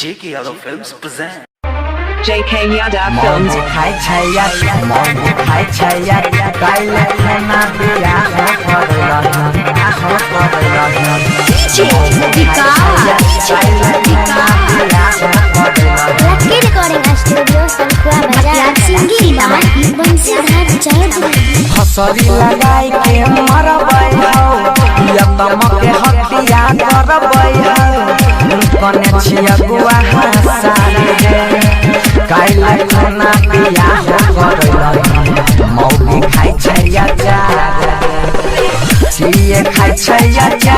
JK Yadav Films present. JK Yadav Films. खाई छैया मौन खाई छैया गाइले खाना दिया हो लकी रिकॉर्डिंग स्टूडियो संखुआ बाजार सिंगिंग बाय बंसीधर चौधरी फसरी लगाई के मरबै हो या तमके हटिया करबै हो कने छिया गुआ सारे गाइले खाना दिया हो मौगी खाई छैया जा ये खाई छैया जा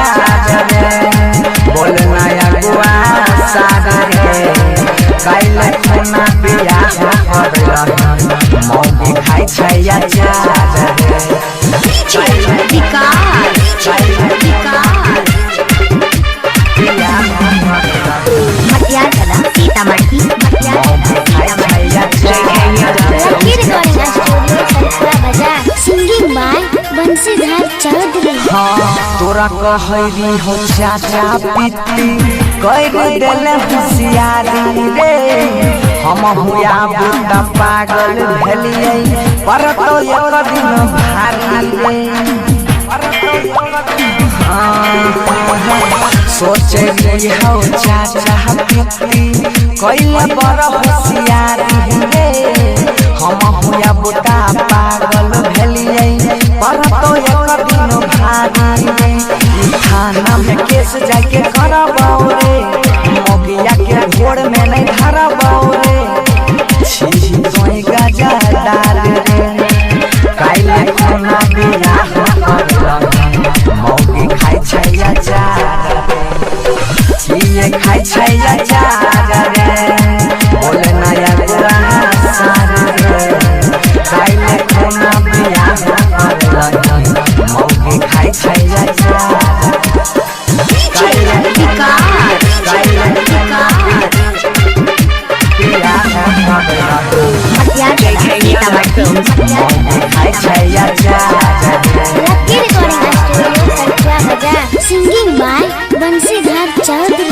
बोल नया गुआ सारे गाइले खाना दिया हो मौगी खाई छैया जा सीतामढ़ी लकी रिकॉर्डिंग स्टूडियो संखुआ बाजार सिंगिंग बाय बंसीधर चौधरी तोरा कहरी हो चाचा पिती कह दिल होशियारी रे हम हुआ बुढ़ा पागल भेलिए पर तो एक दिन भारी रे सोचे हो चाचा पिती कैले बड़ होशियारी रे हम हुआ बुढ़ा पागल भेलिए पर तो एक दिन भारी रे थाना में केस जाके करबौ रे मोगिया के घोड़ में नहीं धरबौ रे छी तोई गजा डाल रे काइले खाना दिया मोगी खाई छैया जा ये खाई छैया जा रे बोले नया गुआ सारे काइले खाना दिया मौगी खाई छैया जा खाई छैया जा लकी रिकॉर्डिंग स्टूडियो संखुआ बाजार सिंगिंग बाय बंसीधर चौधरी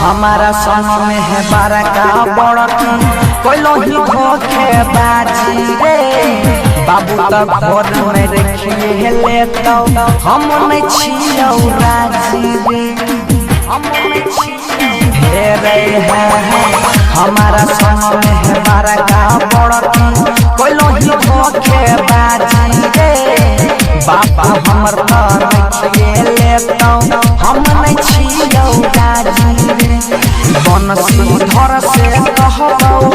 हमारा संग में है बड़का बड़की कोइलो ही धोखे बाजी रे बाबू तक घर में रखिए ले तो हम नहीं छियौ राजी रे हम नहीं छियौ रे है हमारा संग में है बड़का बड़की कोइलो ही धोखे बाजी रे बाबा हमर पर रखिए ले तो हम नहीं छियौ राजी रे बनसी धर से कहबौ